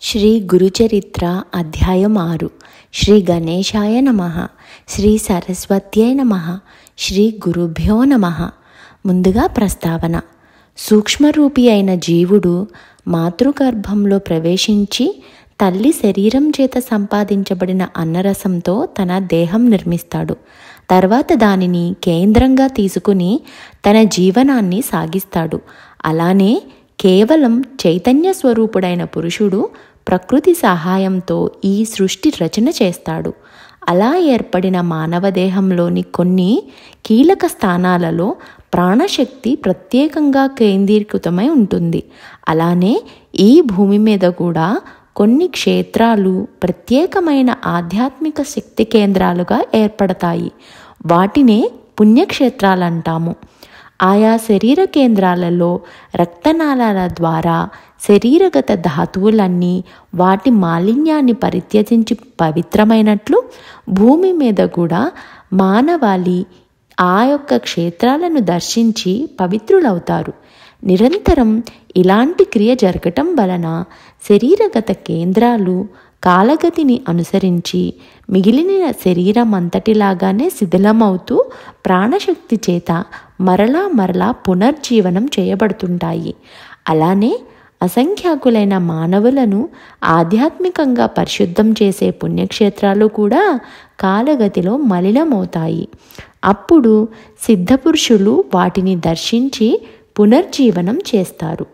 శ్రీ గురుచరిత్ర అధ్యాయం 6. శ్రీ గణేశాయ నమః. శ్రీ సరస్వత్యై నమః. శ్రీ గురుభ్యో నమః. ముందుగా ప్రస్తావన. సూక్ష్మరూపి అయిన జీవుడు మాతృగర్భంలో ప్రవేశించి తల్లి శరీరం చేత సంపాదించబడిన అన్నరసంతో తన దేహం నిర్మిస్తాడు. తర్వాత దానిని కేంద్రంగా తీసుకుని తన జీవనాన్ని సాగిస్తాడు. అలానే కేవలం చైతన్య స్వరూపుడైన పురుషుడు ప్రకృతి సహాయంతో ఈ సృష్టి రచన చేస్తాడు. అలా ఏర్పడిన మానవ దేహంలోని కొన్ని కీలక స్థానాలలో ప్రాణశక్తి ప్రత్యేకంగా కేంద్రీకృతమై ఉంటుంది. అలానే ఈ భూమి మీద కూడా కొన్ని క్షేత్రాలు ప్రత్యేకమైన ఆధ్యాత్మిక శక్తి కేంద్రాలుగా ఏర్పడతాయి. వాటినే పుణ్యక్షేత్రాలంటాము. ఆయా శరీర కేంద్రాలలో రక్తనాళాల ద్వారా శరీరగత ధాతువులన్నీ వాటి మాలిన్యాన్ని పరిత్యజించి పవిత్రమైనట్లు భూమి మీద కూడా మానవాళి ఆ యొక్క క్షేత్రాలను దర్శించి పవిత్రులవుతారు. నిరంతరం ఇలాంటి క్రియ జరగటం వలన శరీరగత కేంద్రాలు కాలగతిని అనుసరించి మిగిలిన శరీరం అంతటిలాగానే శిథిలమవుతూ ప్రాణశక్తి చేత మరలా పునర్జీవనం చేయబడుతుంటాయి. అలానే అసంఖ్యాకులైన మానవులను ఆధ్యాత్మికంగా పరిశుద్ధం చేసే పుణ్యక్షేత్రాలు కూడా కాలగతిలో మలినమవుతాయి. అప్పుడు సిద్ధపురుషులు వాటిని దర్శించి పునర్జీవనం చేస్తారు.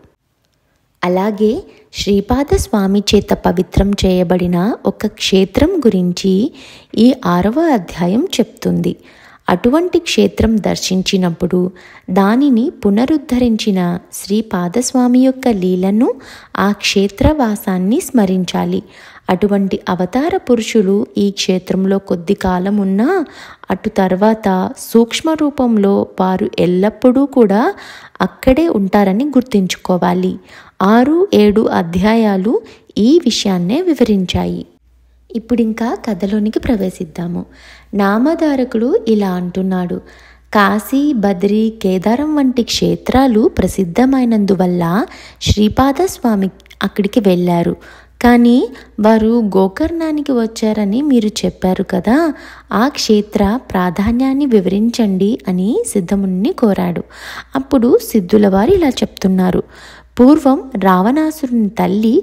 అలాగే శ్రీపాద స్వామి చేత పవిత్రం చేయబడిన ఒక క్షేత్రం గురించి ఈ 6వ అధ్యాయం చెప్తుంది. అటువంటి క్షేత్రం దర్శించినప్పుడు దానిని పునరుద్ధరించిన శ్రీపాదస్వామి యొక్క లీలను ఆ క్షేత్రవాసాన్ని స్మరించాలి. అటువంటి అవతార పురుషులు ఈ క్షేత్రంలో కొద్ది కాలం ఉన్నా అటు తర్వాత సూక్ష్మ రూపంలో వారు ఎల్లప్పుడూ కూడా అక్కడే ఉంటారని గుర్తుంచుకోవాలి. 6-7 అధ్యాయాలు ఈ విషయాన్నే వివరించాయి. ఇప్పుడింకా కథలోనికి ప్రవేశిద్దాము. నామధారకుడు ఇలా అంటున్నాడు: కాశీ, బద్రి, కేదారం వంటి క్షేత్రాలు ప్రసిద్ధమైనందువల్ల శ్రీపాదస్వామి అక్కడికి వెళ్ళారు. కానీ వారు గోకర్ణానికి వచ్చారని మీరు చెప్పారు కదా, ఆ క్షేత్ర ప్రాధాన్యాన్ని వివరించండి అని సిద్ధముని కోరాడు. అప్పుడు సిద్ధుల వారు ఇలా చెప్తున్నారు: పూర్వం రావణాసురుని తల్లి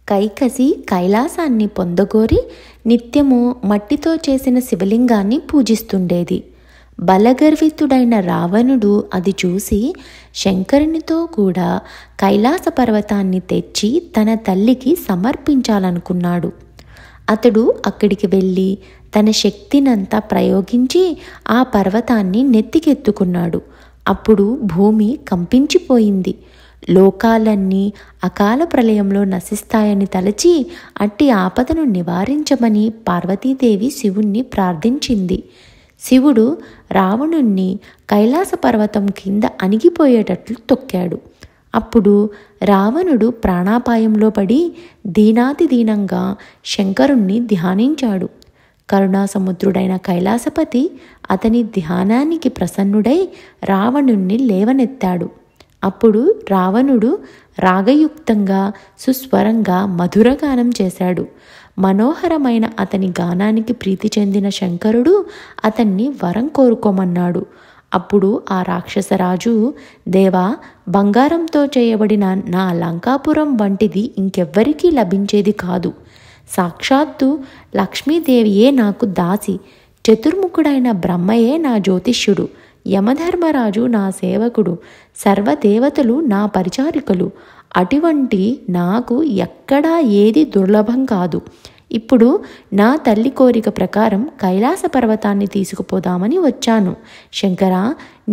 కైకసి కైలాసాన్ని పొందగోరి నిత్యము మట్టితో చేసిన శివలింగాన్ని పూజిస్తుండేది. బలగర్వితుడైన రావణుడు అది చూసి శంకరునితో కూడా కైలాస పర్వతాన్ని తెచ్చి తన తల్లికి సమర్పించాలనుకున్నాడు. అతడు అక్కడికి వెళ్ళి తన శక్తినంతా ప్రయోగించి ఆ పర్వతాన్ని నెత్తికెత్తుకున్నాడు. అప్పుడు భూమి కంపించిపోయింది. లోకాలన్నీ అకాల ప్రళయంలో నశిస్తాయని తలచి అట్టి ఆపదను నివారించమని పార్వతీదేవి శివుణ్ణి ప్రార్థించింది. శివుడు రావణుణ్ణి కైలాస పర్వతం కింద అణిగిపోయేటట్లు తొక్కాడు. అప్పుడు రావణుడు ప్రాణాపాయంలో పడి దీనాతిదీనంగా శంకరుణ్ణి ధ్యానించాడు. కరుణాసముద్రుడైన కైలాసపతి అతని ధ్యానానికి ప్రసన్నుడై రావణుణ్ణి లేవనెత్తాడు. అప్పుడు రావణుడు రాగయుక్తంగా సుస్వరంగా మధురగానం చేశాడు. మనోహరమైన అతని గానానికి ప్రీతి చెందిన శంకరుడు అతన్ని వరం కోరుకోమన్నాడు. అప్పుడు ఆ రాక్షసరాజు: దేవా, బంగారంతో చేయబడిన నా లంకాపురం వంటిది ఇంకెవ్వరికీ లభించేది కాదు. సాక్షాత్తు లక్ష్మీదేవియే నాకు దాసి, చతుర్ముఖుడైన బ్రహ్మయే నా జ్యోతిష్యుడు, యమధర్మరాజు నా సేవకుడు, సర్వదేవతలు నా పరిచారికలు. అటువంటి నాకు ఎక్కడా ఏది దుర్లభం కాదు. ఇప్పుడు నా తల్లి కోరిక ప్రకారం కైలాస పర్వతాన్ని తీసుకుపోదామని వచ్చాను. శంకరా,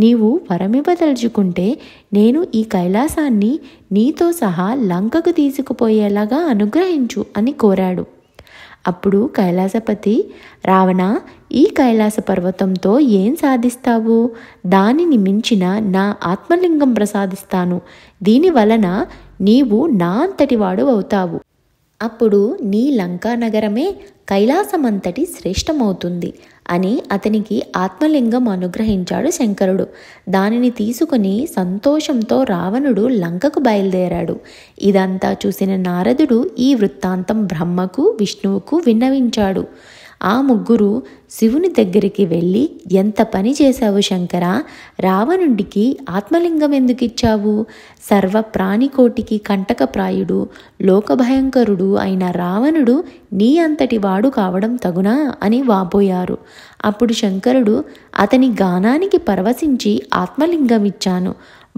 నీవు వరమివ్వదలుచుకుంటే నేను ఈ కైలాసాన్ని నీతో సహా లంకకు తీసుకుపోయేలాగా అనుగ్రహించు అని కోరాడు. అప్పుడు కైలాసపతి: రావణ, ఈ కైలాస పర్వతంతో ఏం సాధిస్తావు? దానిని మించిన నా ఆత్మలింగం ప్రసాదిస్తాను. దీని వలన నీవు నా అంతటివాడు అవుతావు అప్పుడు నీ లంకా నగరమే కైలాసమంతటి శ్రేష్టమవుతుంది అని అతనికి ఆత్మలింగం అనుగ్రహించాడు శంకరుడు. దానిని తీసుకుని సంతోషంతో రావణుడు లంకకు బయలుదేరాడు. ఇదంతా చూసిన నారదుడు ఈ వృత్తాంతం బ్రహ్మకు విష్ణువుకు విన్నవించాడు. ఆ ముగ్గురు శివుని దగ్గరికి వెళ్ళి, ఎంత పని చేశావు శంకరా, రావణుడికి ఆత్మలింగం ఎందుకు ఇచ్చావు? సర్వ ప్రాణికోటికి కంటకప్రాయుడు, లోకభయంకరుడు అయిన రావణుడు నీ అంతటి వాడు కావడం తగునా అని వాపోయారు. అప్పుడు శంకరుడు, అతని గానానికి పరవశించి ఆత్మలింగం ఇచ్చాను.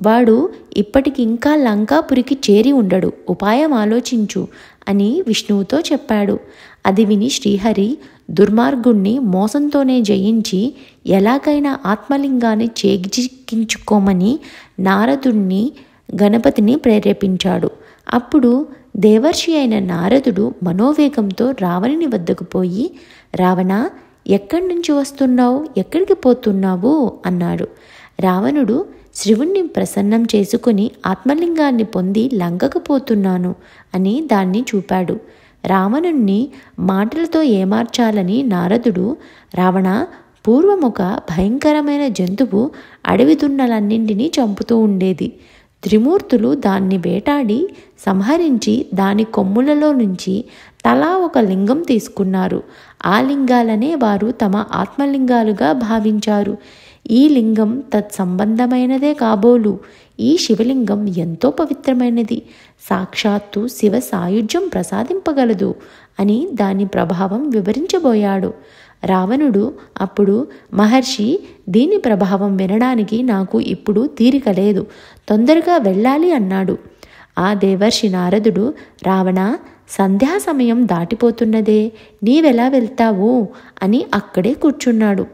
వాడు ఇప్పటికింకా లంకాపురికి చేరి ఉండడు, ఉపాయం ఆలోచించు అని విష్ణువుతో చెప్పాడు. అది విని శ్రీహరి దుర్మార్గుణ్ణి మోసంతోనే జయించి ఎలాగైనా ఆత్మలింగాన్ని చేజిక్కించుకోమని నారదుణ్ణి గణపతిని ప్రేరేపించాడు. అప్పుడు దేవర్షి అయిన నారదుడు మనోవేగంతో రావణుని వద్దకు పోయి, రావణ, ఎక్కడి నుంచి వస్తున్నావు, ఎక్కడికి పోతున్నావు అన్నాడు. రావణుడు శివుణ్ణి ప్రసన్నం చేసుకుని ఆత్మలింగాన్ని పొంది లంకకు పోతున్నాను అని దాన్ని చూపాడు. రావణుణ్ణి మాటలతో ఏమార్చాలని నారదుడు, రావణ, పూర్వం ఒక భయంకరమైన జంతువు అడవి దున్నలన్నింటినీ చంపుతూ ఉండేది. త్రిమూర్తులు దాన్ని వేటాడి సంహరించి దాని కొమ్ములలో నుంచి తలా ఒక లింగం తీసుకున్నారు. ఆ లింగాలనే వారు తమ ఆత్మలింగాలుగా భావించారు. ఈ లింగం తత్సంబంధమైనదే కాబోలు. ఈ శివలింగం ఎంతో పవిత్రమైనది, సాక్షాత్తు శివ సాయుధ్యం ప్రసాదింపగలదు అని దాని ప్రభావం వివరించబోయాడు. రావణుడు అప్పుడు, మహర్షి, దీని ప్రభావం వినడానికి నాకు ఇప్పుడు తీరిక లేదు, తొందరగా వెళ్ళాలి అన్నాడు. ఆ దేవర్షి నారదుడు, రావణ, సంధ్యా సమయం దాటిపోతున్నదే, నీవెలా వెళ్తావు అని అక్కడే కూర్చున్నాడు.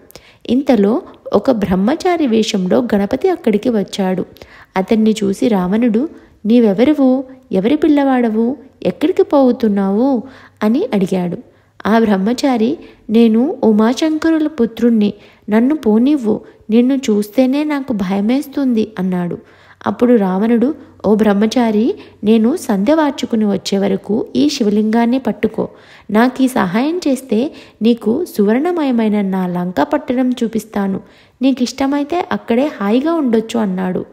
ఇంతలో ఒక బ్రహ్మచారి వేషంలో గణపతి అక్కడికి వచ్చాడు. అతన్ని చూసి రావణుడు, నీవెవరువు, ఎవరి పిల్లవాడవు, ఎక్కడికి పోతున్నావు అని అడిగాడు. ఆ బ్రహ్మచారి, నేను ఉమాశంకరుల పుత్రుణ్ణి, నన్ను పోనివ్వు, నిన్ను చూస్తేనే నాకు భయమేస్తుంది అన్నాడు. అప్పుడు రావణుడు, ఓ బ్రహ్మచారి, నేను సంధ్య వార్చుకుని వచ్చే వరకు ఈ శివలింగాన్ని పట్టుకో. నాకు ఈ సహాయం చేస్తే నీకు సువర్ణమయమైన నా లంక పట్టణం చూపిస్తాను. నీకు ఇష్టమైతే అక్కడే హాయిగా ఉండొచ్చు అన్నాడు.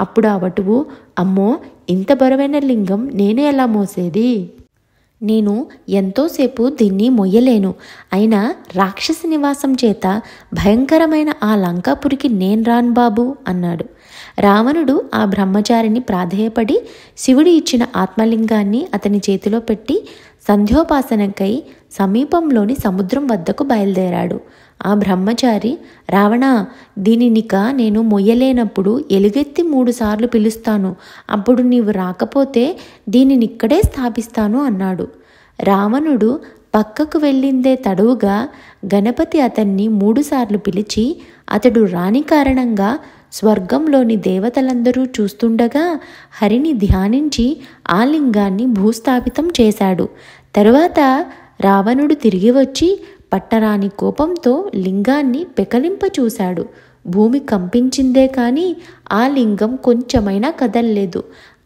అప్పుడు ఆ వటువు, అమ్మో, ఇంత బరువైన లింగం నేను ఎలా మోసేది? నేను ఎంతోసేపు దీన్ని మొయ్యలేను. అయినా రాక్షసి నివాసం చేత భయంకరమైన ఆ లంకాపురికి నేను రాను బాబు అన్నాడు. రావణుడు ఆ బ్రహ్మచారిని ప్రాధేయపడి శివుడు ఇచ్చిన ఆత్మలింగాన్ని అతని చేతిలో పెట్టి సంధ్యోపాసనకై సమీపంలోని సముద్రం వద్దకు బయలుదేరాడు. ఆ బ్రహ్మచారి, రావణ, దీనినిక నేను మొయ్యలేనప్పుడు ఎలుగెత్తి 3 సార్లు పిలుస్తాను, అప్పుడు నీవు రాకపోతే దీనినిక్కడే స్థాపిస్తాను అన్నాడు. రావణుడు పక్కకు వెళ్ళిందే తడువుగా గణపతి అతన్ని 3 సార్లు పిలిచి, అతడు రాని కారణంగా స్వర్గంలోని దేవతలందరూ చూస్తుండగా హరిని ధ్యానించి ఆ లింగాన్ని భూస్థాపితం చేశాడు. తరువాత రావణుడు తిరిగి వచ్చి పట్టరాని కోపంతో లింగాన్ని పెకలింప చూశాడు. భూమి కంపించిందే కానీ ఆ లింగం కొంచెమైనా కదల్లేదు.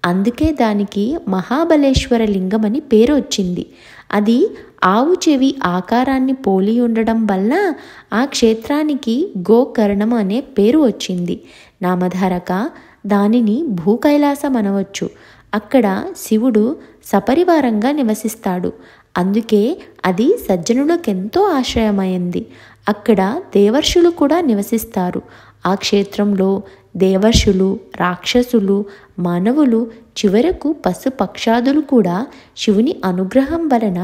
అందుకే దానికి మహాబలేశ్వర లింగం అని పేరు వచ్చింది. అది ఆవు చెవి ఆకారాన్ని పోలి ఉండడం వల్ల ఆ క్షేత్రానికి గోకర్ణం అనే పేరు వచ్చింది. నామధారక దానిని భూకైలాసం అనవచ్చు. అక్కడ శివుడు సపరివారంగా నివసిస్తాడు. అందుకే అది సజ్జనులకెంతో ఆశ్రయమైంది. అక్కడ దేవర్షులు కూడా నివసిస్తారు. ఆ క్షేత్రంలో దేవర్షులు, రాక్షసులు, మానవులు, చివరకు పశుపక్షాదులు కూడా శివుని అనుగ్రహం వలన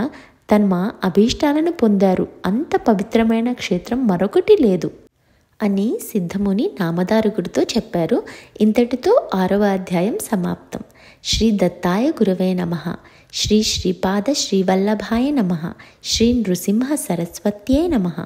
తమ అభీష్టాలను పొందారు. అంత పవిత్రమైన క్షేత్రం మరొకటి లేదు అని సిద్ధముని నామధారకుడితో చెప్పారు. ఇంతటితో 6వ అధ్యాయం సమాప్తం. శ్రీ దత్తాయ గురవే నమః. శ్రీ శ్రీపాద శ్రీవల్లభాయ నమః. శ్రీ నృసింహ సరస్వత్యై నమః.